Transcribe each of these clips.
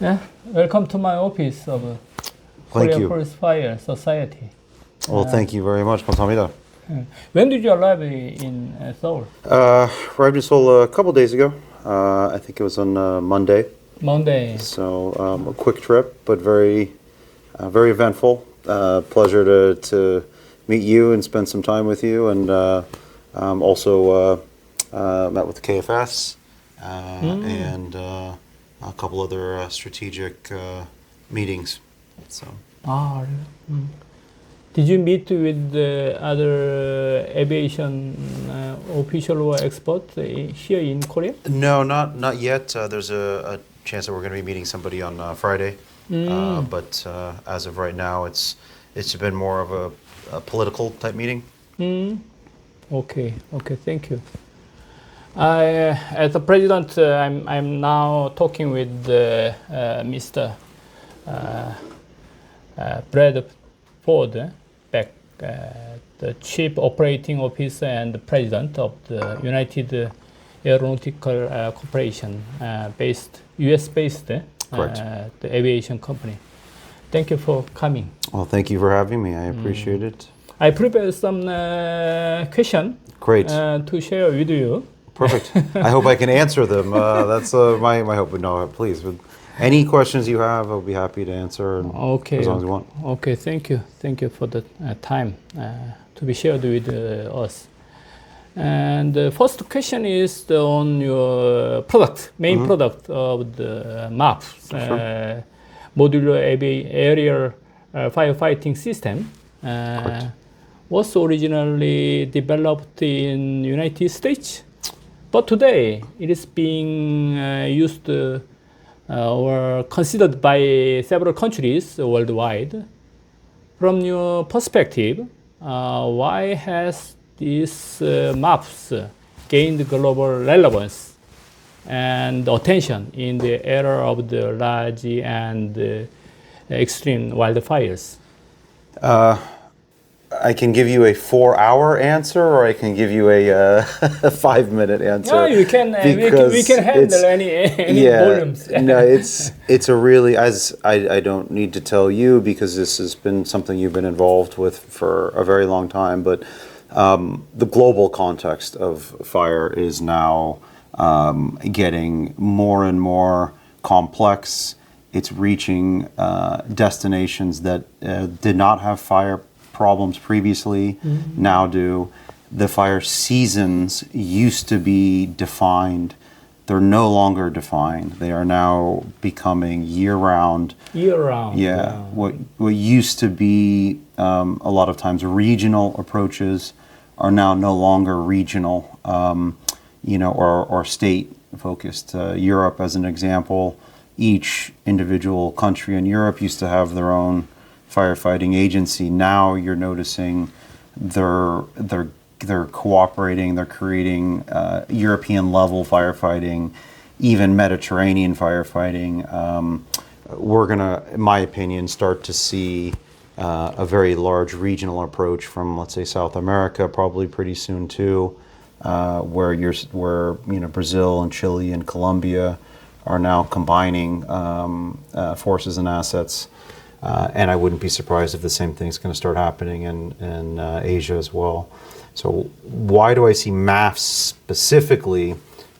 Yeah, welcome to my office of Thank Korea you. Wildfire Society. Well, thank you very much. 감사합니다. When did you arrive in Seoul? Arrived in Seoul a couple days ago. I think it was on Monday. Monday. So a quick trip, but very eventful. Pleasure to meet you and spend some time with you, and also met with the KFS and a couple other strategic meetings. So. Ah, really? Did you meet with the other aviation official or expert here in Korea? No, not yet. There's a chance that we're going to be meeting somebody on Friday. But as of right now, it's been more of a political type meeting. Okay, thank you. As the president, I'm now talking with Mr. Brad Ford, the Chief Operating Officer and the President of the United Aeronautical Corporation, US-based, the aviation company. Thank you for coming. Well, thank you for having me. I appreciate it. I prepared some question Great. To share with you. Perfect. I hope I can answer them. That's my hope. No, please. Any questions you have, I'll be happy to answer. As long as you want. Okay, thank you. Thank you for the time to be shared with us. And the first question is on your product, main product of the MAP, modular aerial firefighting system. Was originally developed in United States, but today it is being used or considered by several countries worldwide. From your perspective, why has these maps gained global relevance and attention in the era of the large and extreme wildfires? I can give you a 4-hour answer, or I can give you a 5-minute answer. No, you can. We can handle any volumes. No, it's a really, as I don't need to tell you because this has been something you've been involved with for a very long time. But the global context of fire is now getting more and more complex. It's reaching destinations that did not have fire problems previously, now do. The fire seasons used to be defined. They're no longer defined. They are now becoming year-round. Year-round. Yeah. What used to be a lot of times regional approaches are now no longer regional, or state-focused. Europe, as an example, each individual country in Europe used to have their own firefighting agency. Now you're noticing they're cooperating. They're creating European level firefighting, even Mediterranean firefighting. We're gonna, in my opinion, start to see a very large regional approach from, let's say, South America, probably pretty soon too, where Brazil and Chile and Colombia are now combining forces and assets. And I wouldn't be surprised if the same thing is going to start happening in Asia as well. So why do I see MAFS specifically?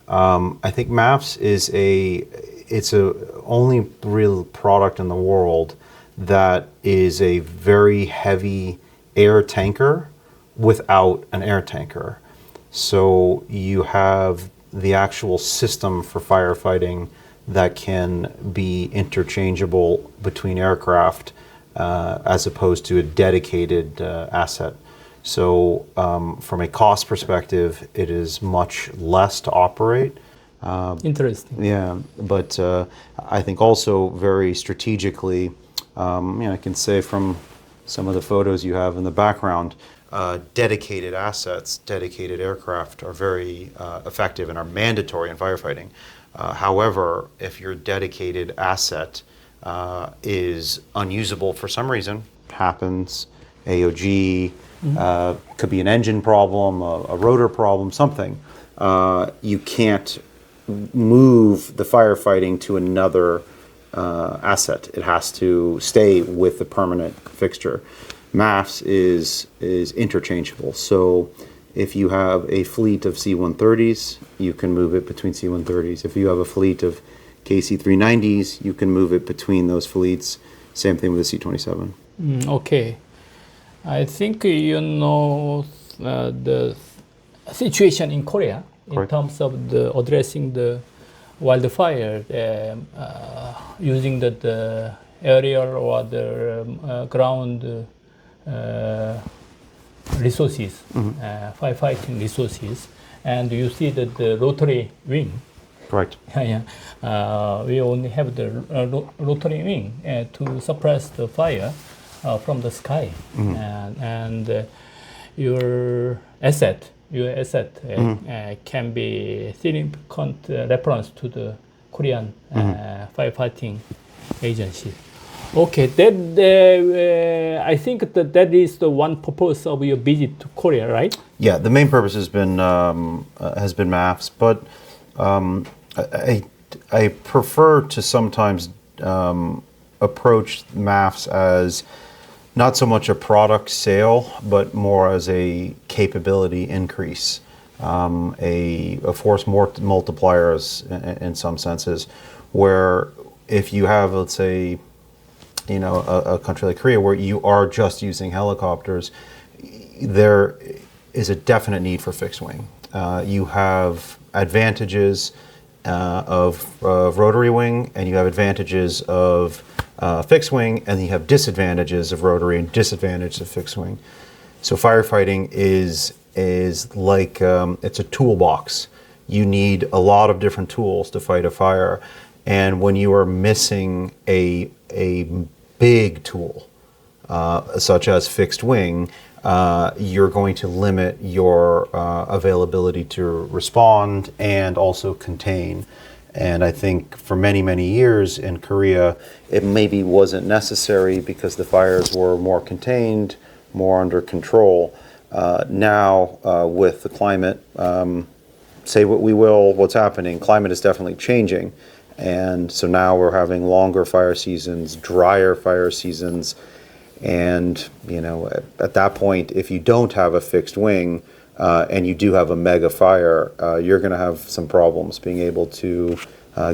I think MAFS is it's a only real product in the world that is a very heavy air tanker without an air tanker. So you have the actual system for firefighting that can be interchangeable between aircraft as opposed to a dedicated asset. So from a cost perspective, it is much less to operate. Interesting. Yeah, but I think also very strategically, I can say from some of the photos you have in the background, dedicated assets, dedicated aircraft are very effective and are mandatory in firefighting. However, if your dedicated asset is unusable for some reason, happens, AOG, could be an engine problem, a rotor problem, something, you can't move the firefighting to another asset. It has to stay with the permanent fixture. MAFs is interchangeable. So if you have a fleet of C-130s, you can move it between C-130s. If you have a fleet of KC-390s, you can move it between those fleets. Same thing with the C-27. Okay. I think you know the situation in Korea in Correct. terms of the addressing the wildfire using the aerial or the ground resources, firefighting resources, and you see that the rotary wing. Correct. We only have the rotary wing to suppress the fire from the sky, and your asset can be significant reference to the Korean firefighting agency. Okay, that I think that is the one purpose of your visit to Korea, right? Yeah, the main purpose has been MAFs, but I prefer to sometimes approach MAFs as not so much a product sale, but more as a capability increase, a force multipliers in some senses, where if you have, let's say, a country like Korea where you are just using helicopters, there is a definite need for fixed wing. You have advantages of rotary wing, and you have advantages of fixed wing, and you have disadvantages of rotary and disadvantages of fixed wing. So firefighting is like it's a toolbox. You need a lot of different tools to fight a fire, and when you are missing a big tool, such as fixed wing, you're going to limit your availability to respond and also contain. And I think for many, many years in Korea, it maybe wasn't necessary because the fires were more contained, more under control. Now, with the climate, say what we will, what's happening, climate is definitely changing. And so now we're having longer fire seasons, drier fire seasons. And, at that point, if you don't have a fixed wing and you do have a mega fire, you're going to have some problems being able to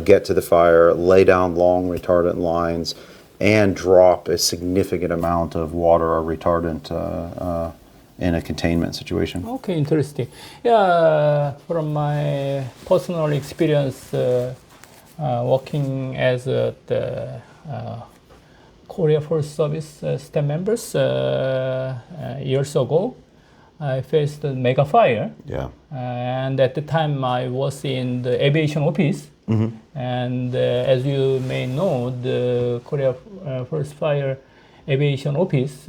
get to the fire, lay down long retardant lines, and drop a significant amount of water or retardant in a containment situation. Okay, interesting. Yeah, from my personal experience working as the Korea Force Service staff members years ago, I faced a mega fire. Yeah. And at the time I was in the aviation office. And as you may know, the Korea Force Fire aviation office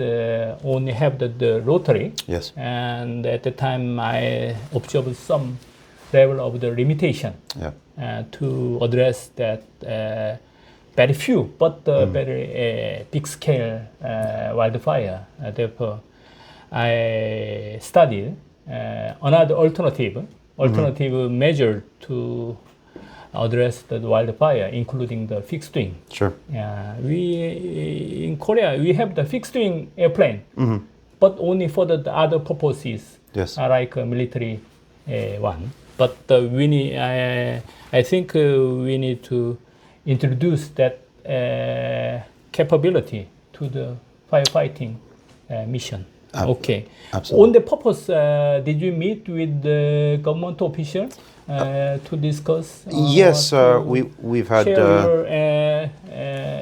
only have the rotary. Yes. And at the time I observed some level of the limitation to address that very few, but very big scale wildfire. Therefore, I studied another alternative measure to address the wildfire, including the fixed wing. Sure. We in Korea we have the fixed wing airplane, but only for the other purposes, like a military one. But we need, I think we need to introduce that capability to the firefighting mission. Okay. Absolutely. On the purpose, did you meet with the government official to discuss? Yes, we've had share your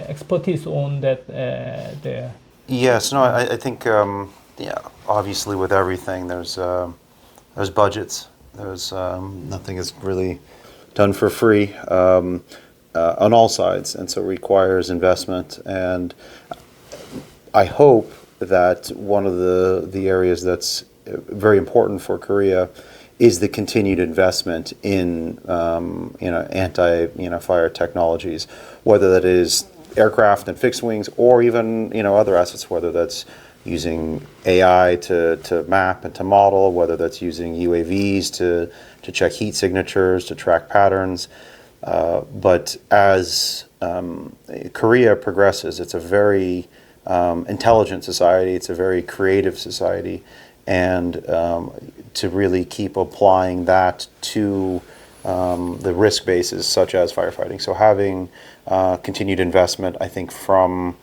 expertise on that there. Yes, no, I think obviously with everything there's budgets. There's nothing is really done for free on all sides, and so it requires investment. And I hope that one of the areas that's very important for Korea is the continued investment in anti-fire technologies, whether that is aircraft and fixed wings, or even other assets, whether that's using AI to map and to model, whether that's using UAVs to check heat signatures, to track patterns. But as Korea progresses. It's a very intelligent society. It's a very creative society, and to really keep applying that to the risk bases such as firefighting. So having continued investment, I think, from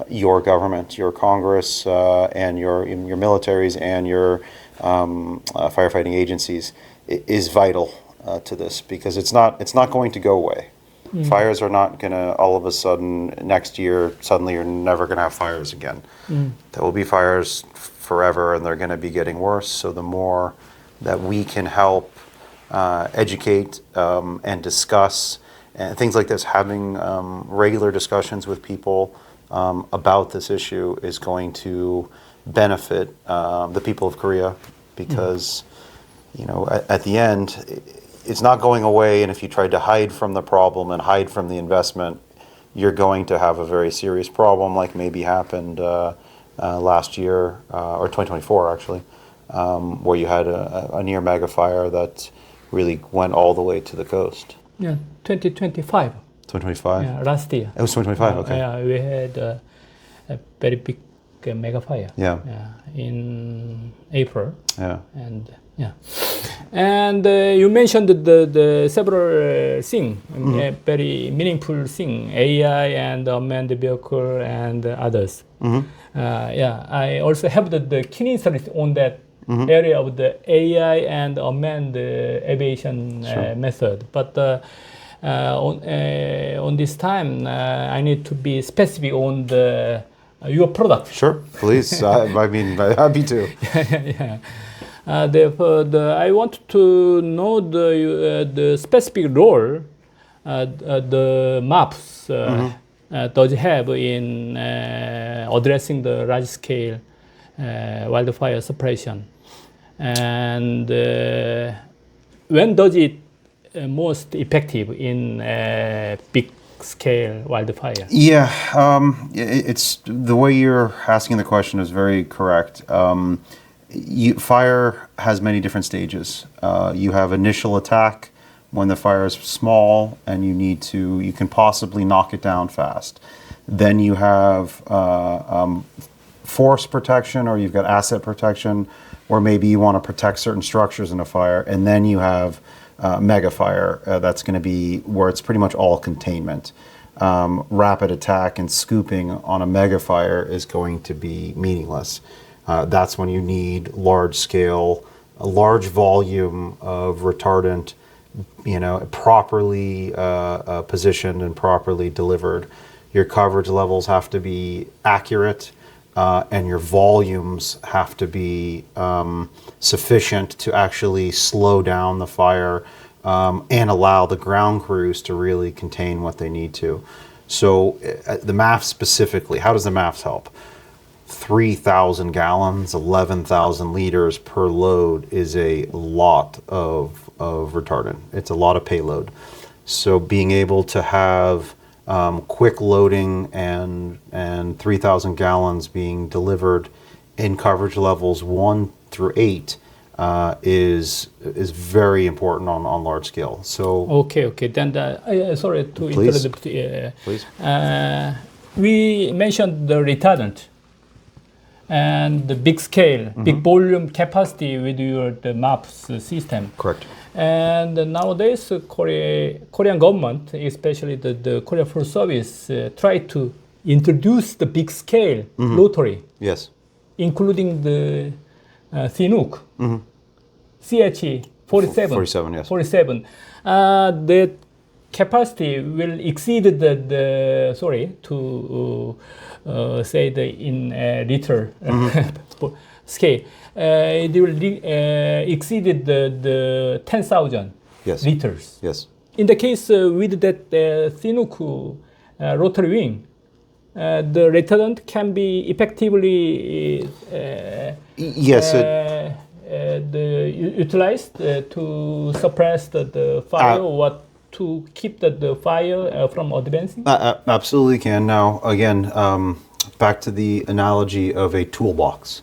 your government, your Congress, and your militaries and your firefighting agencies is vital to this, because it's not going to go away. Fires are not going to all of a sudden next year suddenly you're never going to have fires again. There will be fires forever, and they're going to be getting worse. So the more that we can help educate and discuss and things like this, having regular discussions with people about this issue is going to benefit the people of Korea, because at the end, it's not going away, and if you tried to hide from the problem and hide from the investment, you're going to have a very serious problem, like maybe happened last year, or 2024 actually, where you had a near mega fire that really went all the way to the coast. Yeah, 2025. 2025? Yeah, last year. It was 2025, okay. Yeah, we had a very big mega fire. Yeah. In April. Yeah. And you mentioned the several things, very meaningful thing, AI and unmanned vehicle and others. I also have the keen interest on that area of the AI and unmanned aviation method. But on this time, I need to be specific on your product. Sure, please. I mean, happy to. Yeah. Therefore, I want to know the specific role the maps does have in addressing the large-scale wildfire suppression, and when does it most effective in big-scale wildfire? Yeah, it's the way you're asking the question is very correct. Fire has many different stages. You have initial attack when the fire is small and you can possibly knock it down fast. Then you have force protection, or you've got asset protection, or maybe you want to protect certain structures in a fire. And then you have mega fire. That's going to be where it's pretty much all containment. Rapid attack and scooping on a mega fire is going to be meaningless. That's when you need large scale, a large volume of retardant, properly positioned and properly delivered. Your coverage levels have to be accurate, and your volumes have to be sufficient to actually slow down the fire and allow the ground crews to really contain what they need to. So the MAFs specifically, how does the MAFs help? 3,000 gallons, 11,000 liters per load is a lot of retardant. It's a lot of payload. So being able to have quick loading and 3,000 gallons being delivered in coverage levels 1 through 8 is very important on large scale. So okay. Then sorry to interrupt. Please. We mentioned the retardant and the big scale, big volume capacity with the MAPS system. Correct. And nowadays, Korean government, especially the Korea Force Service, try to introduce the big scale rotary. Yes. Including the Chinook, CH-47. 47, yes. 47. The capacity will exceed say in liter scale. It will exceed the 10,000 liters. Yes. In the case with that Chinook rotary wing, the retardant can be effectively utilized to suppress the fire or to keep the fire from advancing? Absolutely can. Now, again, back to the analogy of a toolbox.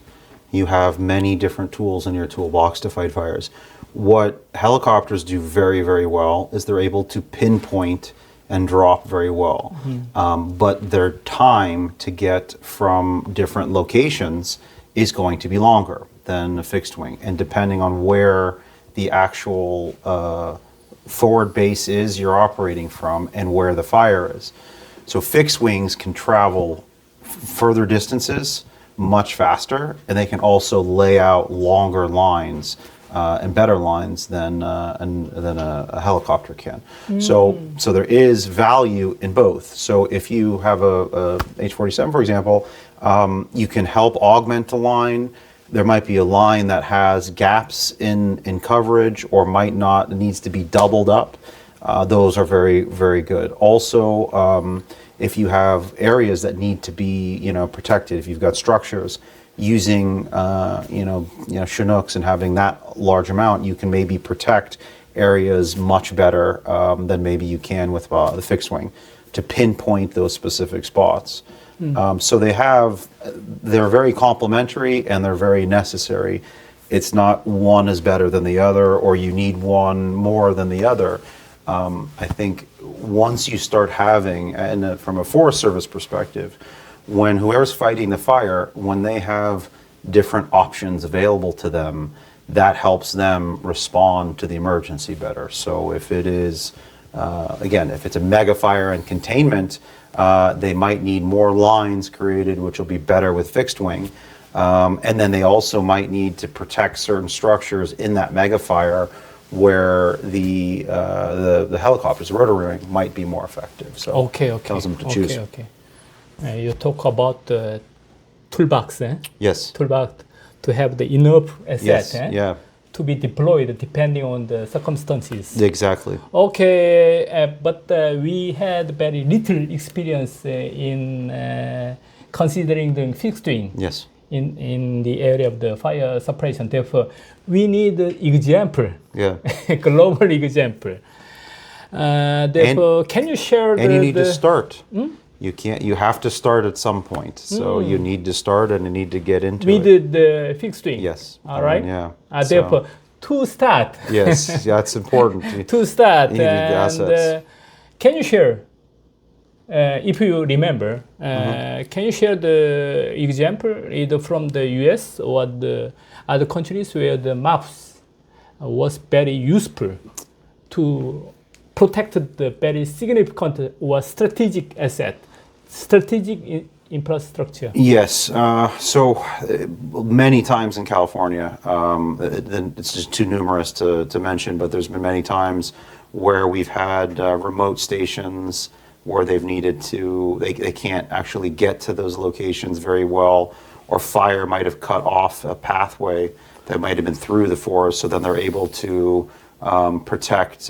You have many different tools in your toolbox to fight fires. What helicopters do very, very well is they're able to pinpoint and drop very well. But their time to get from different locations is going to be longer than a fixed wing. And depending on where the actual forward base is you're operating from and where the fire is. So fixed wings can travel further distances much faster, and they can also lay out longer lines and better lines than a helicopter can. So there is value in both. So if you have a H-47, for example, you can help augment the line. There might be a line that has gaps in coverage or might not, needs to be doubled up. Those are very, very good. Also, if you have areas that need to be, protected, if you've got structures, using, Chinooks and having that large amount, you can maybe protect areas much better than maybe you can with the fixed wing to pinpoint those specific spots. So they're very complementary and they're very necessary. It's not one is better than the other or you need one more than the other. I think once you start having, and from a Forest Service perspective, when whoever's fighting the fire, when they have different options available to them, that helps them respond to the emergency better. So if it is, if it's a mega fire and containment, they might need more lines created, which will be better with fixed wing. And then they also might need to protect certain structures in that mega fire where the helicopters, the rotary wing, might be more effective. So tells them to choose. You talk about the toolbox, Yes. Toolbox to have the enough asset, Yes. Yeah. to be deployed depending on the circumstances. Exactly. Okay, but we had very little experience in considering the fixed wing. Yes. In the area of the fire suppression. Therefore, we need example, Yeah. global example. Therefore, can you share And you need to the start. You have to start at some point. So you need to start and you need to get into with it. the fixed wing? Yes. All right. Yeah. Therefore, to start. Yes, that's important. To start. You need the assets. Can you share, if you remember, can you share the example either from the US or the other countries where the maps was very useful to protect the very significant or strategic asset, strategic infrastructure? Yes. So many times in California, it's just too numerous to mention, but there's been many times where we've had remote stations where they've needed to, they can't actually get to those locations very well, or fire might have cut off a pathway that might have been through the forest, so then they're able to protect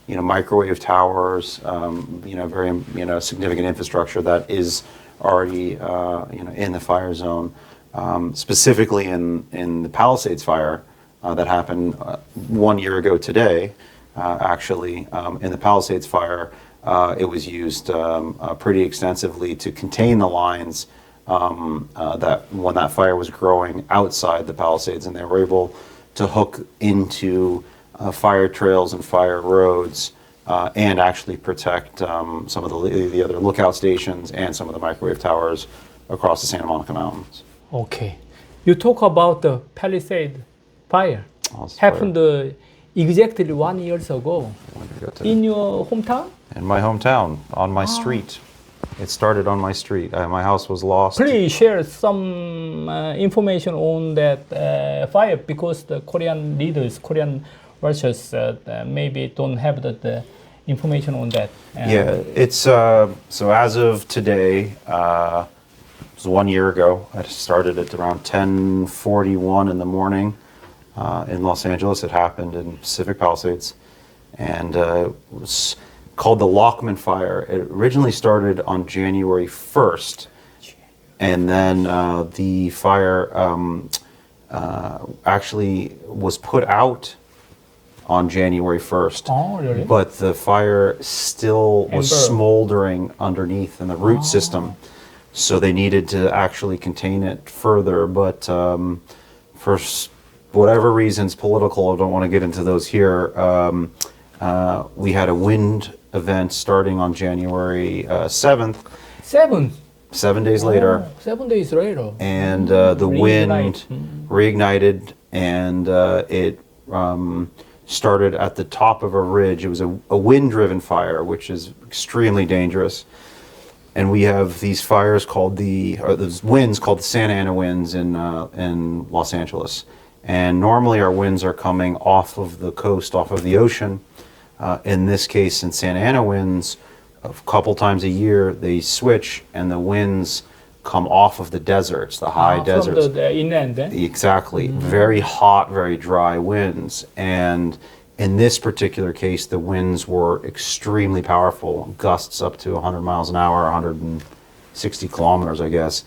microwave towers, very significant infrastructure that is already in the fire zone. Specifically in the Palisades fire that happened 1 year ago today, in the Palisades fire, it was used pretty extensively to contain the lines that when that fire was growing outside the Palisades, and they were able to hook into fire trails and fire roads and actually protect some of the other lookout stations and some of the microwave towers across the Santa Monica Mountains. Okay. You talk about the Palisade fire. Happened exactly 1 year ago. In your hometown? In my hometown, on my street. It started on my street. My house was lost. Please share some information on that fire, because the Korean leaders, Korean watchers, maybe don't have the information on that. Yeah, it's so as of today, it was 1 year ago. I started at around 10:41 in the morning in Los Angeles. It happened in Pacific Palisades, and it was called the Lockman Fire. It originally started on January 1st, and then the fire actually was put out on January 1st. Oh, really? But the fire still was smoldering underneath in the root system. So they needed to actually contain it further. But for whatever reasons, political, I don't want to get into those here, we had a wind event starting on January 7th. 7 days later. 7 days later. And the wind reignited, and it started at the top of a ridge. It was a wind-driven fire, which is extremely dangerous. And we have these fires called those winds called the Santa Ana winds in Los Angeles. And normally our winds are coming off of the coast, off of the ocean. In this case, in Santa Ana winds, a couple times a year they switch, and the winds come off of the deserts, the high deserts. From the inland. Exactly. Very hot, very dry winds. And in this particular case, the winds were extremely powerful, gusts up to 100 miles an hour, 160 kilometers, I guess.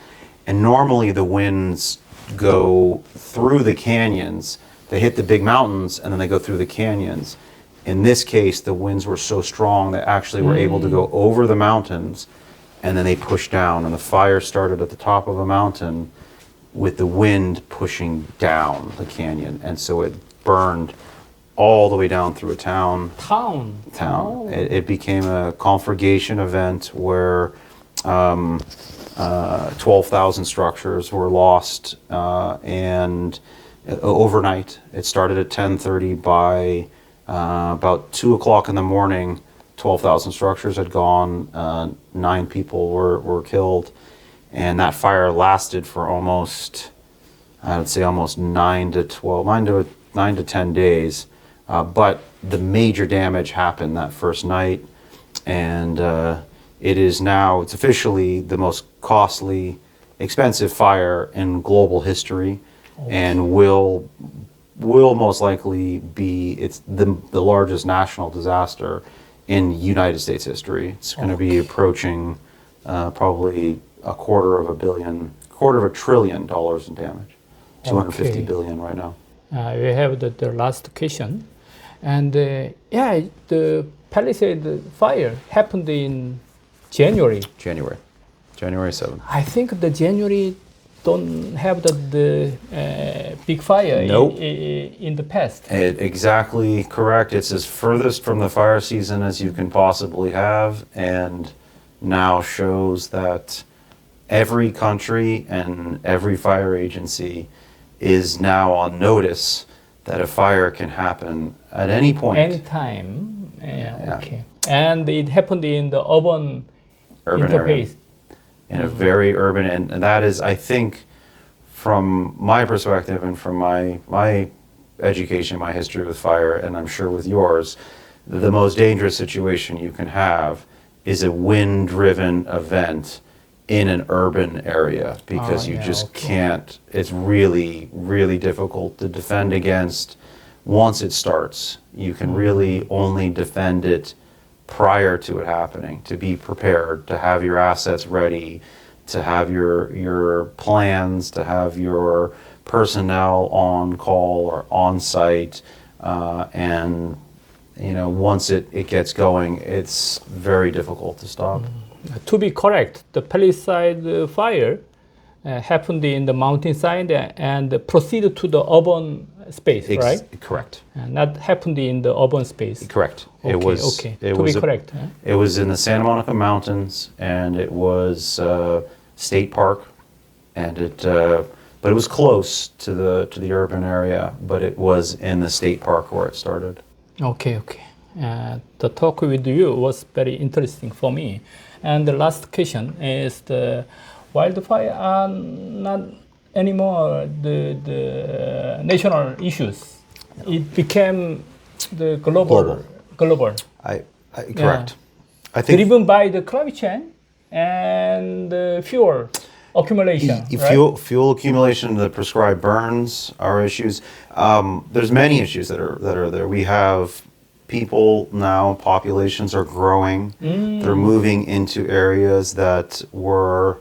And normally the winds go through the canyons. They hit the big mountains, and then they go through the canyons. In this case, the winds were so strong that actually were able to go over the mountains, and then they pushed down. And the fire started at the top of a mountain with the wind pushing down the canyon. And so it burned all the way down through a town. Oh. It became a conflagration event where 12,000 structures were lost, and overnight. It started at 10:30. By about 2 o'clock in the morning, 12,000 structures had gone. 9 people were killed, and that fire lasted for almost 9 to 10 days. But the major damage happened that first night, and it's officially the most costly, expensive fire in global history, and will most likely be the largest national disaster in United States history. It's going to be approaching probably quarter of $1 trillion in damage. 250 billion right now. We have the last question. And the Palisade fire happened in January. January 7th. I think the January don't have the big fire Nope. in the past. Exactly correct. It's as furthest from the fire season as you can possibly have, and now shows that every country and every fire agency is now on notice that a fire can happen at any point. Anytime. Yeah. Okay. And it happened in the urban Urban area. interface. In a very urban, and that is, I think, from my perspective and from my education, my history with fire, and I'm sure with yours, the most dangerous situation you can have is a wind-driven event in an urban area, because you just can't. It's really, really difficult to defend against once it starts. You can really only defend it prior to it happening, to be prepared, to have your assets ready, to have your plans, to have your personnel on call or on site, and once it gets going, it's very difficult to stop. To be correct, the Palisade fire happened in the mountainside and proceeded to the urban space, right? Correct. And that happened in the urban space. Correct. Okay, It was. okay. It To was be correct. Huh? It was in the Santa Monica Mountains, and it was state park, and but it was close to the urban area, but it was in the state park where it started. Okay. The talk with you was very interesting for me. And the last question is the wildfire are not anymore the national issues. It became the global. Correct. I think Driven by the climate change and the fuel accumulation. Right? Fuel accumulation, the prescribed burns are issues. There's many issues that are there. We have people now, populations are growing. They're moving into areas that were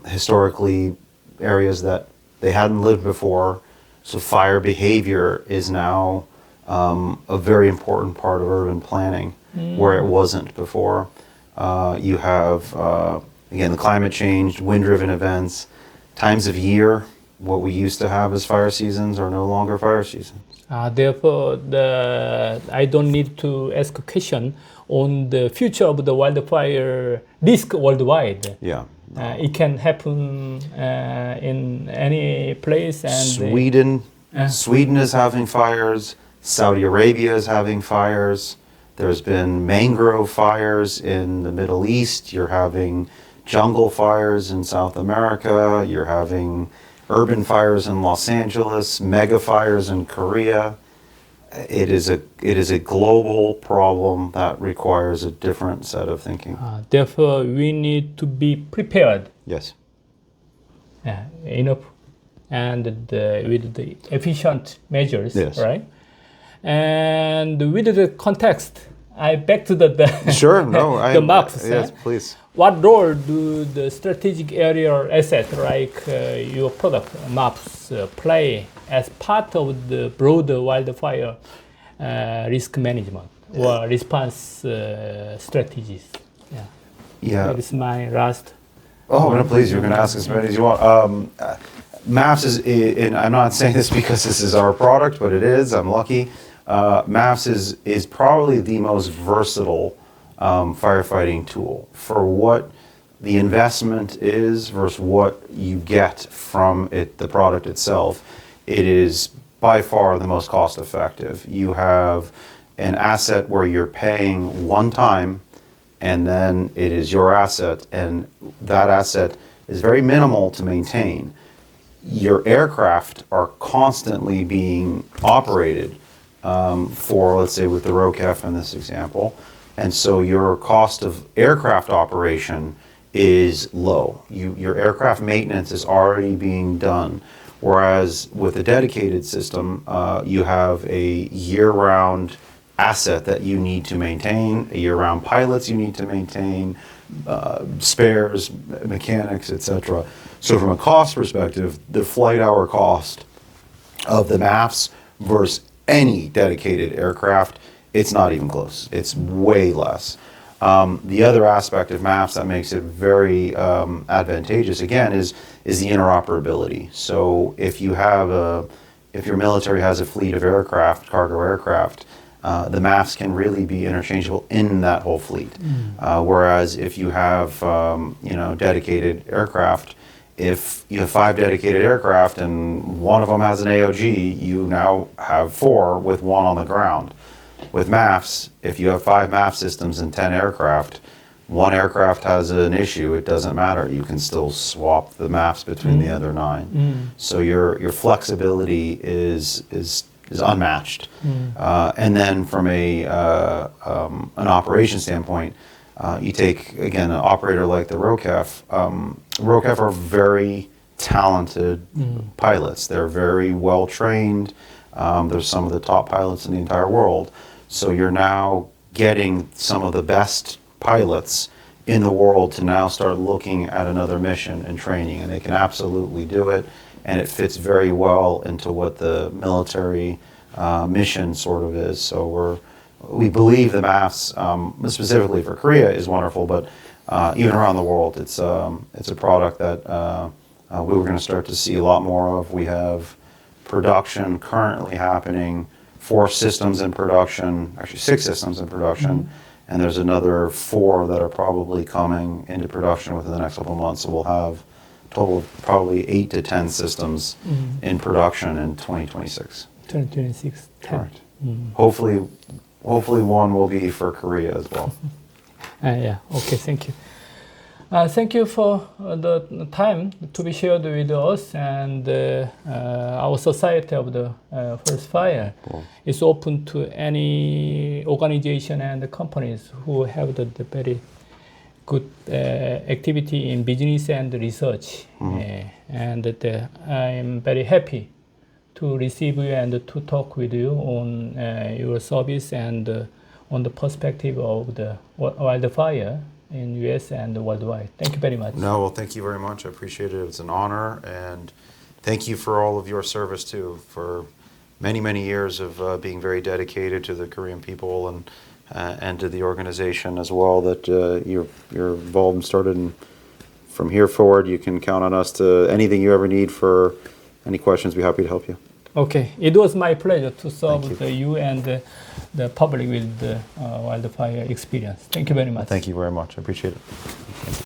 historically areas that they hadn't lived before. So fire behavior is now a very important part of urban planning, where it wasn't before. You have, again, the climate change, wind-driven events, times of year. what we used to have as fire seasons are no longer fire seasons. Therefore, I don't need to ask a question on the future of the wildfire risk worldwide. Yeah. It can happen in any place. And Sweden is having fires. Saudi Arabia is having fires. There's been mangrove fires in the Middle East. You're having jungle fires in South America. You're having urban fires in Los Angeles, mega fires in Korea. It is a global problem that requires a different set of thinking. Therefore, we need to be prepared. Yes. Enough, and with the efficient measures, Yes. right? And with the context, I back to the Sure. No. the maps. Yes, please. What role do the strategic area assets like your product maps play as part of the broader wildfire risk management or response strategies? Yeah. That is my last. Oh, no, please, you're going to ask as many as you want. MAPS and I'm not saying this because this is our product, but it is. I'm lucky. MAPS is probably the most versatile firefighting tool for what the investment is versus what you get from it, the product itself. It is by far the most cost effective. You have an asset where you're paying one time, and then it is your asset, and that asset is very minimal to maintain. Your aircraft are constantly being operated for, let's say, with the ROCAF in this example, and so your cost of aircraft operation is low. Your aircraft maintenance is already being done, whereas with a dedicated system, you have a year-round asset that you need to maintain, year-round pilots you need to maintain, spares, mechanics, etc. So from a cost perspective, the flight hour cost of the MAPS versus any dedicated aircraft, it's not even close. It's way less. The other aspect of MAPS that makes it very advantageous, again, is the interoperability. So if your military has a fleet of aircraft, cargo aircraft, the MAPS can really be interchangeable in that whole fleet. Whereas if you have dedicated aircraft, if you have 5 dedicated aircraft and one of them has an AOG, you now have 4 with 1 on the ground. With MAPS, if you have 5 MAPS systems and 10 aircraft, 1 aircraft has an issue, it doesn't matter. You can still swap the MAPS between the other 9. So your flexibility is unmatched. And then from an operation standpoint, you take, again, an operator like the ROCAF. ROCAF are very talented pilots. They're very well trained. They're some of the top pilots in the entire world. So you're now getting some of the best pilots in the world to now start looking at another mission and training, and they can absolutely do it, and it fits very well into what the military mission sort of is. So we believe the MAPS, specifically for Korea, is wonderful, but even around the world, it's a product that we were going to start to see a lot more of. We have production currently happening, 4 systems in production, actually 6 systems in production, and there's another 4 that are probably coming into production within the next couple of months. So we'll have a total of probably 8 to 10 systems in production in 2026. 2026. Correct. Hopefully one will be for Korea as well. Okay, thank you. Thank you for the time to be shared with us, and our Society of the First Fire is open to any organization and companies who have the very good activity in business and research. And I'm very happy to receive you and to talk with you on your service and on the perspective of the wildfire in US and worldwide. Thank you very much. No, well, thank you very much. I appreciate it. It's an honor, and thank you for all of your service too, for many, many years of being very dedicated to the Korean people and to the organization as well that you're involved and started. And from here forward, you can count on us to anything you ever need for Any questions, be happy to help you. Okay, it was my pleasure to serve Thank you. you and the public with the wildfire experience. Thank you very much. Thank you very much. I appreciate it.